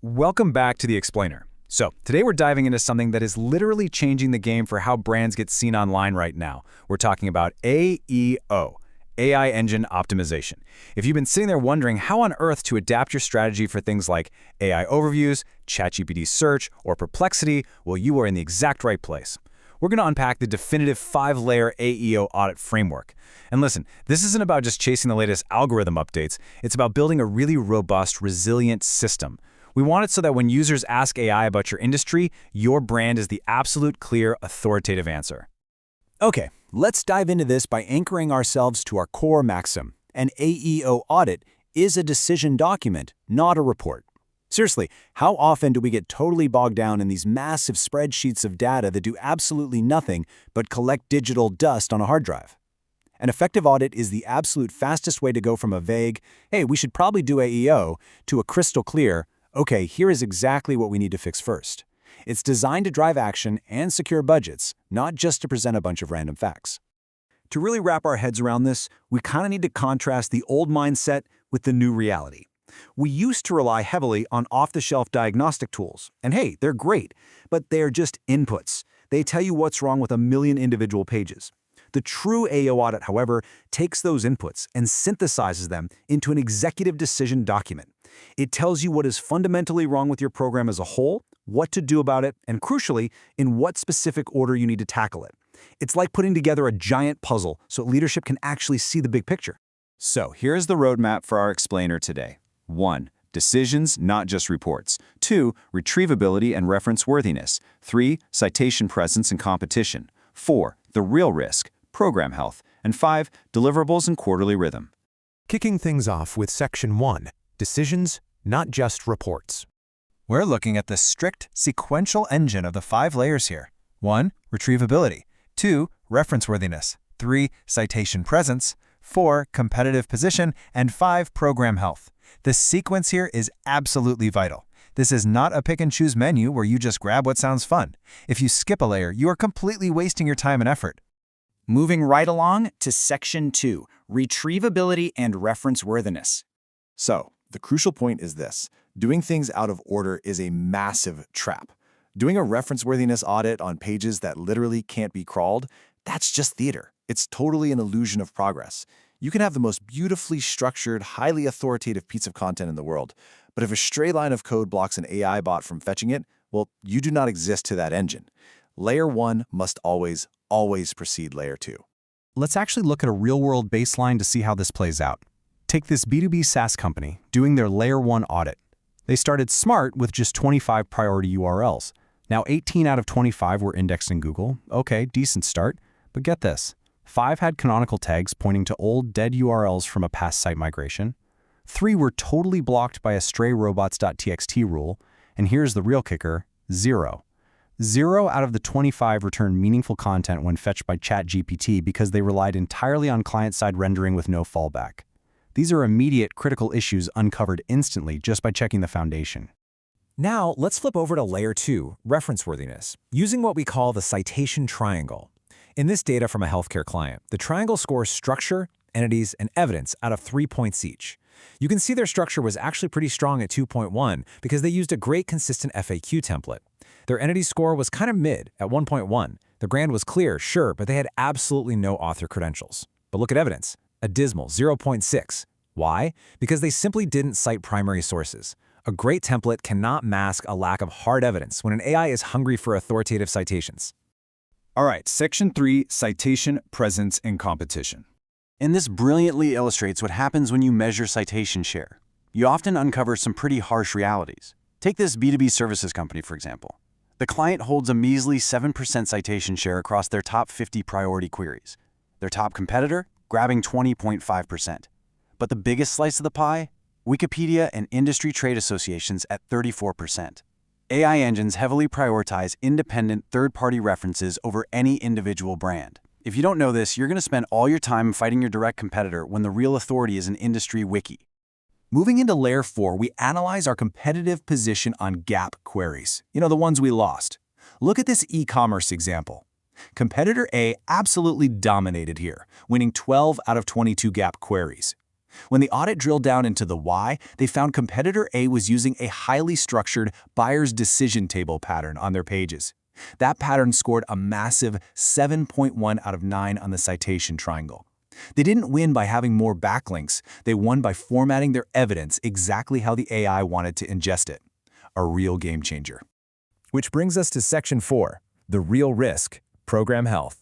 Welcome back to The Explainer. So, today we're diving into something that is literally changing the game for how brands get seen online right now. We're talking about AEO, AI Engine Optimization. If you've been sitting there wondering how on earth to adapt your strategy for things like AI overviews, ChatGPT search, or Perplexity, well, you are in the exact right place. We're going to unpack the definitive 5-layer AEO audit framework. And listen, this isn't about just chasing the latest algorithm updates. It's about building a really robust, resilient system. We want it so that when users ask AI about your industry, your brand is the absolute, clear, authoritative answer. Okay, let's dive into this by anchoring ourselves to our core maxim. An AEO audit is a decision document, not a report. Seriously, how often do we get totally bogged down in these massive spreadsheets of data that do absolutely nothing but collect digital dust on a hard drive? An effective audit is the absolute fastest way to go from a vague, hey, we should probably do AEO, to a crystal clear, okay, here is exactly what we need to fix first. It's designed to drive action and secure budgets, not just to present a bunch of random facts. To really wrap our heads around this, we kind of need to contrast the old mindset with the new reality. We used to rely heavily on off-the-shelf diagnostic tools, and hey, they're great, but they're just inputs. They tell you what's wrong with a million individual pages. The true AEO audit, however, takes those inputs and synthesizes them into an executive decision document. It tells you what is fundamentally wrong with your program as a whole, what to do about it, and crucially, in what specific order you need to tackle it. It's like putting together a giant puzzle so leadership can actually see the big picture. So here's the roadmap for our explainer today. 1. Decisions, not just reports. 2. Retrievability and reference worthiness. 3. Citation presence and competition. 4. The real risk, program health. And 5. Deliverables and quarterly rhythm. Kicking things off with Section 1, Decisions, not just reports. We're looking at the strict sequential engine of the 5 layers here. 1. Retrievability. 2. Reference worthiness. 3. Citation presence. 4. Competitive position. And 5. Program health. The sequence here is absolutely vital. This is not a pick-and-choose menu where you just grab what sounds fun. If you skip a layer, you are completely wasting your time and effort. Moving right along to Section 2, Retrievability and Reference Worthiness. So, the crucial point is this. Doing things out of order is a massive trap. Doing a reference worthiness audit on pages that literally can't be crawled, that's just theater. It's totally an illusion of progress. You can have the most beautifully structured, highly authoritative piece of content in the world, but if a stray line of code blocks an AI bot from fetching it, well, you do not exist to that engine. Layer 1 must always precede Layer 2. Let's actually look at a real-world baseline to see how this plays out. Take this B2B SaaS company doing their Layer 1 audit. They started smart with just 25 priority URLs. Now 18 out of 25 were indexed in Google. Okay, decent start. But get this. 5 had canonical tags pointing to old, dead URLs from a past site migration. 3 were totally blocked by a stray robots.txt rule. And here's the real kicker, 0. 0 out of the 25 returned meaningful content when fetched by ChatGPT because they relied entirely on client-side rendering with no fallback. These are immediate critical issues uncovered instantly just by checking the foundation. Now, let's flip over to Layer 2, reference worthiness, using what we call the citation triangle. In this data from a healthcare client, the triangle scores structure, entities, and evidence out of 3 points each. You can see their structure was actually pretty strong at 2.1 because they used a great consistent FAQ template. Their entity score was kind of mid at 1.1. The brand was clear, sure, but they had absolutely no author credentials. But look at evidence, a dismal 0.6. Why? Because they simply didn't cite primary sources. A great template cannot mask a lack of hard evidence when an AI is hungry for authoritative citations. All right, Section 3, Citation, Presence, and Competition. And this brilliantly illustrates what happens when you measure citation share. You often uncover some pretty harsh realities. Take this B2B services company, for example. The client holds a measly 7% citation share across their top 50 priority queries. Their top competitor, grabbing 20.5%. But the biggest slice of the pie? Wikipedia and industry trade associations at 34%. AI engines heavily prioritize independent third-party references over any individual brand. If you don't know this, you're going to spend all your time fighting your direct competitor when the real authority is an industry wiki. Moving into Layer 4, we analyze our competitive position on gap queries. The ones we lost. Look at this e-commerce example. Competitor A absolutely dominated here, winning 12 out of 22 gap queries. When the audit drilled down into the why, they found competitor A was using a highly structured buyer's decision table pattern on their pages. That pattern scored a massive 7.1 out of 9 on the citation triangle. They didn't win by having more backlinks. They won by formatting their evidence exactly how the AI wanted to ingest it. A real game changer. Which brings us to Section 4, the real risk, program health.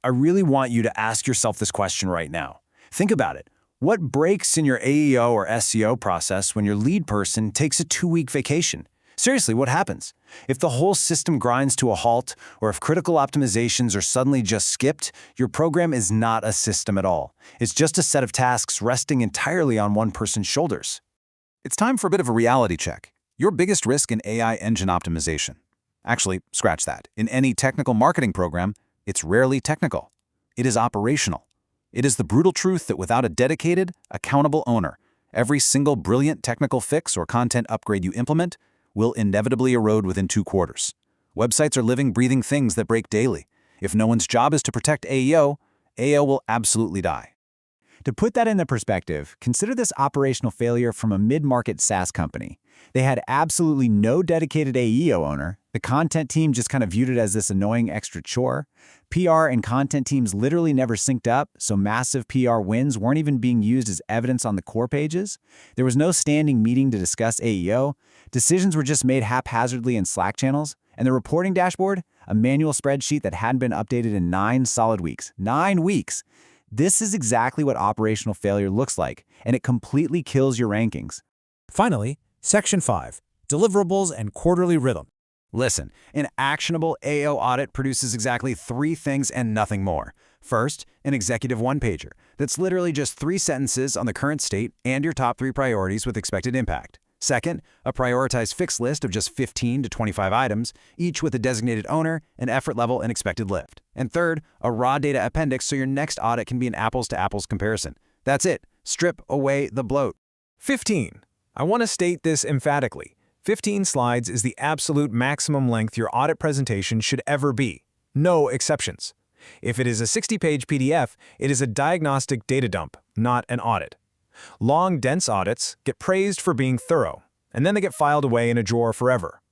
I really want you to ask yourself this question right now. Think about it. What breaks in your AEO or SEO process when your lead person takes a 2-week vacation? Seriously, what happens? If the whole system grinds to a halt, or if critical optimizations are suddenly just skipped, your program is not a system at all. It's just a set of tasks resting entirely on one person's shoulders. It's time for a bit of a reality check. Your biggest risk in AI engine optimization. Actually, scratch that. In any technical marketing program, it's rarely technical. It is operational. It is the brutal truth that without a dedicated, accountable owner, every single brilliant technical fix or content upgrade you implement will inevitably erode within 2 quarters. Websites are living, breathing things that break daily. If no one's job is to protect AEO, AEO will absolutely die. To put that into perspective, consider this operational failure from a mid-market SaaS company. They had absolutely no dedicated AEO owner. The content team just kind of viewed it as this annoying extra chore. PR and content teams literally never synced up, so massive PR wins weren't even being used as evidence on the core pages. There was no standing meeting to discuss AEO. Decisions were just made haphazardly in Slack channels. And the reporting dashboard, a manual spreadsheet that hadn't been updated in 9 solid weeks. 9 weeks! This is exactly what operational failure looks like, and it completely kills your rankings. Finally, Section 5, deliverables and quarterly rhythm. Listen, an actionable AEO audit produces exactly 3 things and nothing more. First, an executive one-pager that's literally just 3 sentences on the current state and your top 3 priorities with expected impact. Second, a prioritized fix list of just 15 to 25 items, each with a designated owner, an effort level, and expected lift. And third, a raw data appendix so your next audit can be an apples-to-apples comparison. That's it. Strip away the bloat. 15. I want to state this emphatically. 15 slides is the absolute maximum length your audit presentation should ever be. No exceptions. If it is a 60-page PDF, it is a diagnostic data dump, not an audit. Long, dense audits get praised for being thorough, and then they get filed away in a drawer forever.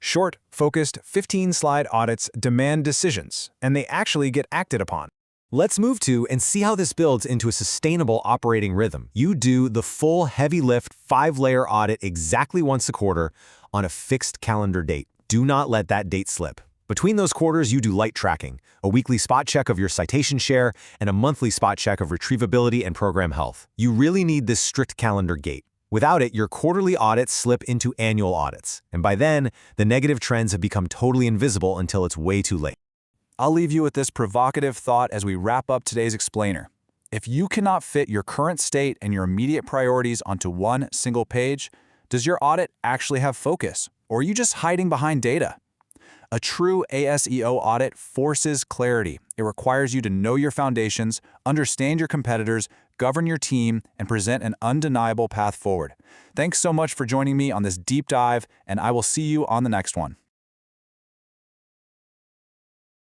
Short, focused, 15-slide audits demand decisions, and they actually get acted upon. Let's move to and see how this builds into a sustainable operating rhythm. You do the full heavy lift 5-layer audit exactly once a quarter on a fixed calendar date. Do not let that date slip. Between those quarters, you do light tracking, a weekly spot check of your citation share, and a monthly spot check of retrievability and program health. You really need this strict calendar gate. Without it, your quarterly audits slip into annual audits. And by then, the negative trends have become totally invisible until it's way too late. I'll leave you with this provocative thought as we wrap up today's explainer. If you cannot fit your current state and your immediate priorities onto one single page, does your audit actually have focus? Or are you just hiding behind data? A true ASEO audit forces clarity. It requires you to know your foundations, understand your competitors, govern your team, and present an undeniable path forward. Thanks so much for joining me on this deep dive, and I will see you on the next one.